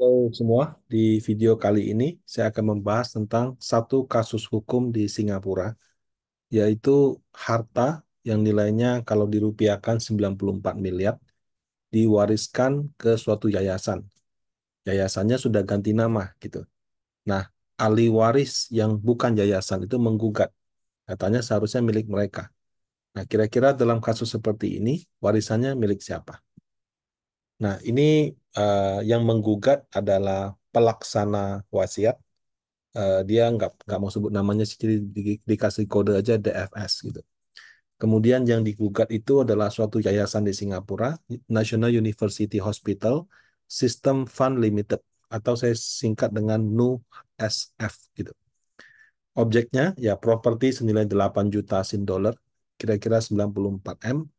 Halo semua, di video kali ini saya akan membahas tentang satu kasus hukum di Singapura, yaitu harta yang nilainya kalau dirupiahkan 94 miliar diwariskan ke suatu yayasan. Yayasannya sudah ganti nama gitu. Nah, ahli waris yang bukan yayasan itu menggugat. Katanya seharusnya milik mereka. Nah, kira-kira dalam kasus seperti ini, warisannya milik siapa? Nah, ini yang menggugat adalah pelaksana wasiat. Dia nggak mau sebut namanya sih, jadi dikasih kode aja DFS gitu. Kemudian yang digugat itu adalah suatu yayasan di Singapura, National University Hospital System Fund Limited, atau saya singkat dengan NUSF gitu. Objeknya ya properti senilai 8 juta sin dolar, kira-kira 94 M,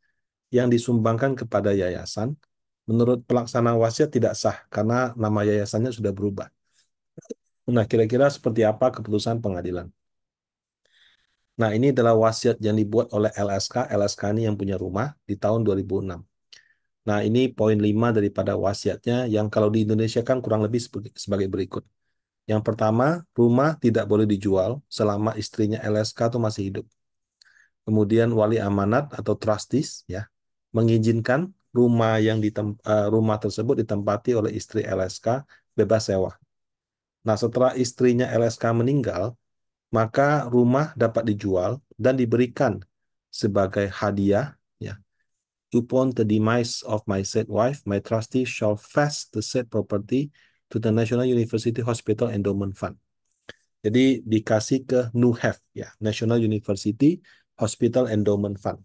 yang disumbangkan kepada yayasan. Menurut pelaksana wasiat tidak sah karena nama yayasannya sudah berubah. Nah, kira-kira seperti apa keputusan pengadilan? Nah, ini adalah wasiat yang dibuat oleh LSK. LSK ini yang punya rumah di tahun 2006. Nah, ini poin 5 daripada wasiatnya yang kalau di Indonesia kan kurang lebih sebagai berikut. Yang pertama, rumah tidak boleh dijual selama istrinya LSK itu masih hidup. Kemudian wali amanat atau trustees ya mengizinkan rumah tersebut ditempati oleh istri LSK bebas sewa. Nah, setelah istrinya LSK meninggal, maka rumah dapat dijual dan diberikan sebagai hadiah ya. Upon the demise of my said wife, my trustee shall vest the said property to the National University Hospital Endowment Fund. Jadi dikasih ke NUHEF ya, National University Hospital Endowment Fund.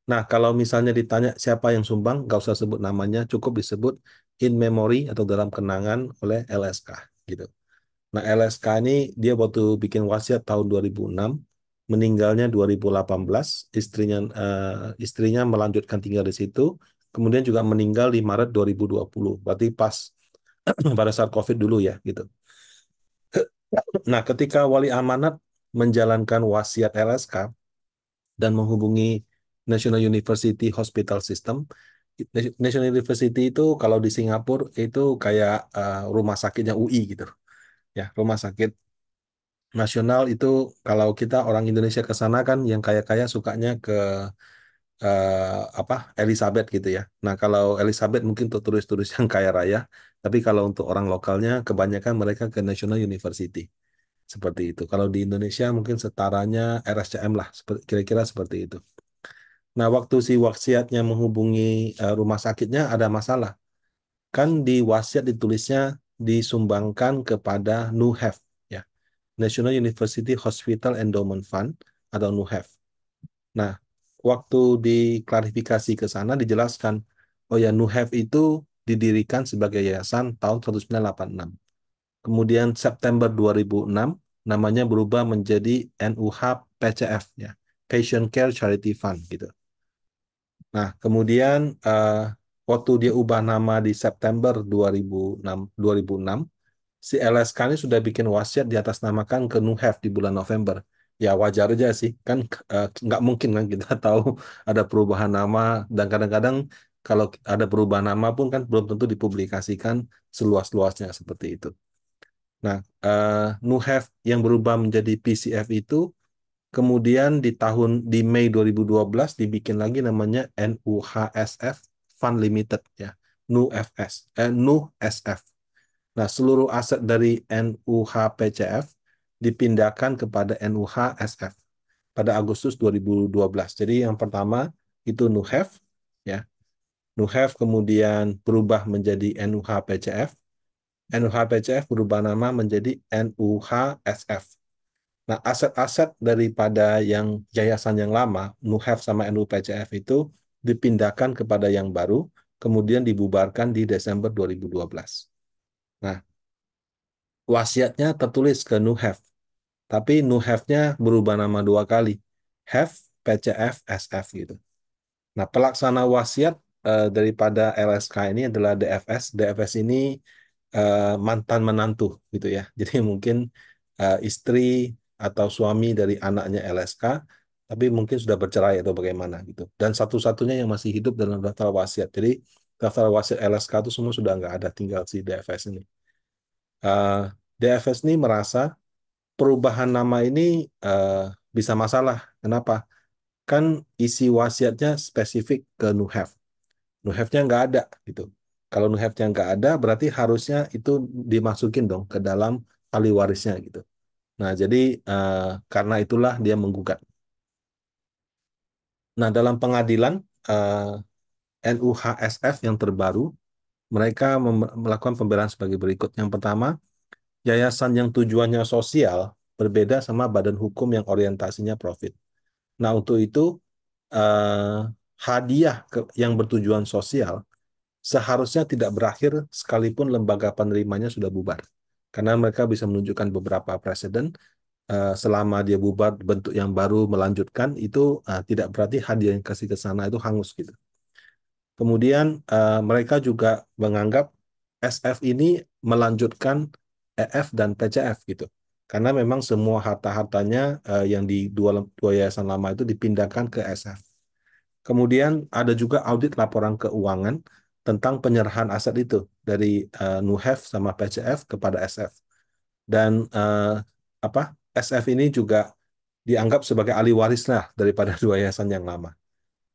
Nah, kalau misalnya ditanya siapa yang sumbang, nggak usah sebut namanya, cukup disebut in memory atau dalam kenangan oleh LSK gitu. Nah, LSK ini dia waktu bikin wasiat tahun 2006, meninggalnya 2018, istrinya melanjutkan tinggal di situ, kemudian juga meninggal di Maret 2020. Berarti pas pada saat COVID dulu ya, gitu. Nah, ketika wali amanat menjalankan wasiat LSK dan menghubungi National University Hospital System, National University itu kalau di Singapura itu kayak rumah sakitnya UI gitu. Ya, rumah sakit nasional itu kalau kita orang Indonesia ke sana kan yang kaya-kaya sukanya ke apa Elizabeth gitu ya. Nah, kalau Elizabeth mungkin untuk turis-turis yang kaya raya, tapi kalau untuk orang lokalnya kebanyakan mereka ke National University. Seperti itu. Kalau di Indonesia mungkin setaranya RSCM lah, kira-kira seperti itu. Nah, waktu si wasiatnya menghubungi rumah sakitnya ada masalah. Kan di wasiat ditulisnya disumbangkan kepada NUHEF ya. National University Hospital Endowment Fund atau NUHEF. Nah, waktu diklarifikasi ke sana dijelaskan, oh ya NUHEF itu didirikan sebagai yayasan tahun 1986. Kemudian September 2006 namanya berubah menjadi NUH PCF ya, Patient Care Charity Fund gitu. Nah, kemudian waktu dia ubah nama di September 2006, si LSK ini sudah bikin wasiat di atas namakan ke NUHEF di bulan November. Ya wajar aja sih, kan nggak mungkin kan kita tahu ada perubahan nama dan kadang-kadang kalau ada perubahan nama pun kan belum tentu dipublikasikan seluas-luasnya seperti itu. Nah, NUHEF yang berubah menjadi PCF itu kemudian di Mei 2012 dibikin lagi namanya NUHSF Fund Limited ya, NUSF. Nah, seluruh aset dari NUHPCF dipindahkan kepada NUHSF pada Agustus 2012. Jadi yang pertama itu NUHEF ya. NUHEF kemudian berubah menjadi NUHPCF. NUHPCF berubah nama menjadi NUHSF. Nah, aset-aset daripada yang yayasan yang lama, NUHEF sama NUPCF itu dipindahkan kepada yang baru, kemudian dibubarkan di Desember 2012. Nah, wasiatnya tertulis ke NUHEF, tapi NUHEF-nya berubah nama dua kali, HEF, PCF, SF gitu. Nah, pelaksana wasiat daripada LSK ini adalah DFS. DFS ini mantan menantu gitu ya. Jadi mungkin istri atau suami dari anaknya LSK, tapi mungkin sudah bercerai atau bagaimana gitu. Dan satu-satunya yang masih hidup dalam daftar wasiat. Jadi daftar wasiat LSK itu semua sudah nggak ada, tinggal si DFS ini. Eh, DFS ini merasa perubahan nama ini bisa masalah. Kenapa? Kan isi wasiatnya spesifik ke Nuhef. Nuhefnya nggak ada gitu. Kalau Nuhefnya nggak ada, berarti harusnya itu dimasukin dong ke dalam ahli warisnya gitu. Nah, jadi eh, karena itulah dia menggugat. Nah, dalam pengadilan NUHSF yang terbaru, mereka melakukan pembelaan sebagai berikut. Yang pertama, yayasan yang tujuannya sosial berbeda sama badan hukum yang orientasinya profit. Nah, untuk itu hadiah yang bertujuan sosial seharusnya tidak berakhir sekalipun lembaga penerimanya sudah bubar. Karena mereka bisa menunjukkan beberapa presiden selama dia bubar bentuk yang baru melanjutkan itu tidak berarti hadiah yang kasih ke sana itu hangus gitu. Kemudian mereka juga menganggap SF ini melanjutkan EF dan PCF gitu. Karena memang semua harta-hartanya yang di dua yayasan lama itu dipindahkan ke SF. Kemudian ada juga audit laporan keuangan tentang penyerahan aset itu dari NUHEF sama PCF kepada SF. Dan apa SF ini juga dianggap sebagai ahli waris lah daripada dua yayasan yang lama.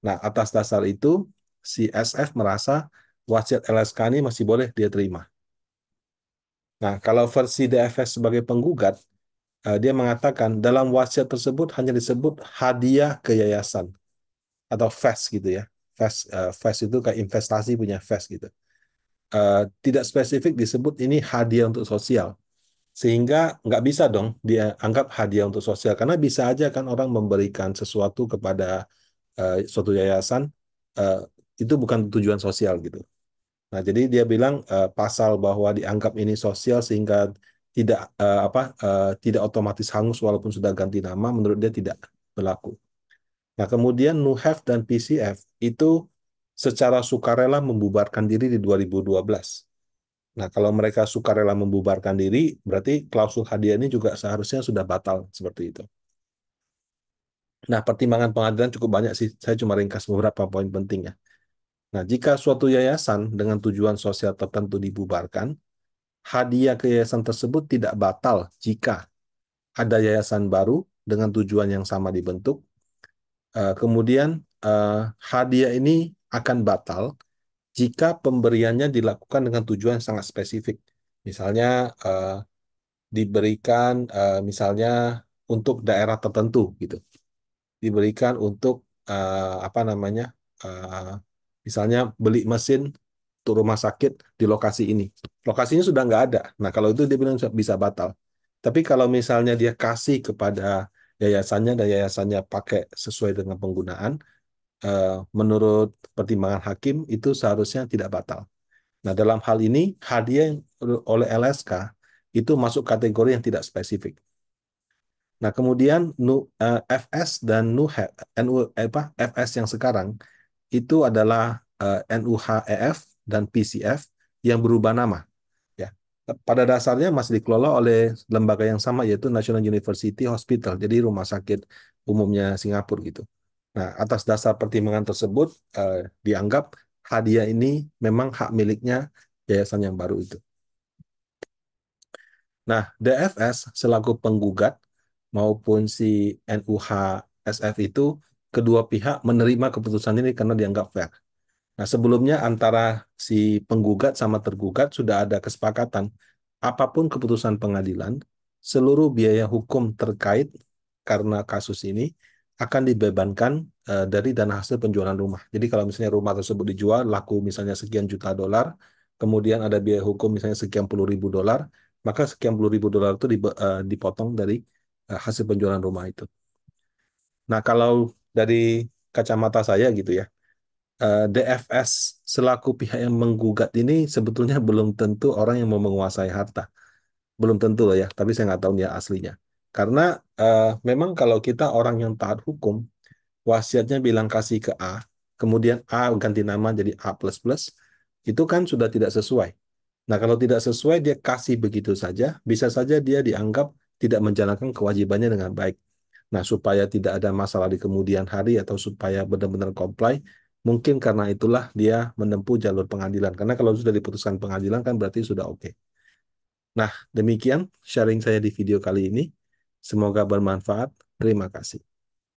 Nah, atas dasar itu si SF merasa wasiat LSK ini masih boleh dia terima. Nah, kalau versi DFS sebagai penggugat, dia mengatakan dalam wasiat tersebut hanya disebut hadiah ke yayasan atau FES gitu ya. FES, FES itu kayak investasi punya FES gitu. Tidak spesifik disebut ini hadiah untuk sosial. Sehingga nggak bisa dong dia anggap hadiah untuk sosial. Karena bisa aja kan orang memberikan sesuatu kepada suatu yayasan, eh, itu bukan tujuan sosial gitu. Nah, jadi dia bilang pasal bahwa dianggap ini sosial sehingga tidak tidak otomatis hangus walaupun sudah ganti nama, menurut dia tidak berlaku. Nah, kemudian NUHEF dan PCF itu secara sukarela membubarkan diri di 2012. Nah, kalau mereka sukarela membubarkan diri, berarti klausul hadiah ini juga seharusnya sudah batal seperti itu. Nah, pertimbangan pengadilan cukup banyak sih. Saya cuma ringkas beberapa poin pentingnya. Nah, jika suatu yayasan dengan tujuan sosial tertentu dibubarkan, hadiah ke yayasan tersebut tidak batal jika ada yayasan baru dengan tujuan yang sama dibentuk. Kemudian hadiah ini akan batal jika pemberiannya dilakukan dengan tujuan yang sangat spesifik. Misalnya diberikan misalnya untuk daerah tertentu gitu. Diberikan untuk apa namanya? eh, misalnya beli mesin untuk rumah sakit di lokasi ini. Lokasinya sudah nggak ada. Nah, kalau itu dia bilang bisa batal. Tapi kalau misalnya dia kasih kepada yayasannya dan yayasannya pakai sesuai dengan penggunaan, menurut pertimbangan hakim itu seharusnya tidak batal. Nah, dalam hal ini hadiah yang oleh LSK itu masuk kategori yang tidak spesifik. Nah, kemudian FS dan FS yang sekarang itu adalah NUHEF dan PCF yang berubah nama. Ya, pada dasarnya masih dikelola oleh lembaga yang sama yaitu National University Hospital, jadi rumah sakit umumnya Singapura gitu. Nah, atas dasar pertimbangan tersebut dianggap hadiah ini memang hak miliknya yayasan yang baru itu. Nah, DFS selaku penggugat maupun si NUHSF itu kedua pihak menerima keputusan ini karena dianggap fair. Nah, sebelumnya antara si penggugat sama tergugat sudah ada kesepakatan. Apapun keputusan pengadilan, seluruh biaya hukum terkait karena kasus ini akan dibebankan dari dana hasil penjualan rumah. Jadi kalau misalnya rumah tersebut dijual, laku misalnya sekian juta dolar, kemudian ada biaya hukum misalnya sekian puluh ribu dolar, maka sekian puluh ribu dolar itu dipotong dari hasil penjualan rumah itu. Nah, kalau dari kacamata saya gitu ya, DFS selaku pihak yang menggugat ini sebetulnya belum tentu orang yang mau menguasai harta. Belum tentu loh ya, tapi saya nggak tahu dia aslinya. Karena memang kalau kita orang yang taat hukum, wasiatnya bilang kasih ke A, kemudian A ganti nama jadi A++, itu kan sudah tidak sesuai. Nah, kalau tidak sesuai, dia kasih begitu saja, bisa saja dia dianggap tidak menjalankan kewajibannya dengan baik. Nah, supaya tidak ada masalah di kemudian hari atau supaya benar-benar comply, Mungkin karena itulah dia menempuh jalur pengadilan. Karena kalau sudah diputuskan pengadilan kan berarti sudah oke. Nah, demikian sharing saya di video kali ini. Semoga bermanfaat. Terima kasih.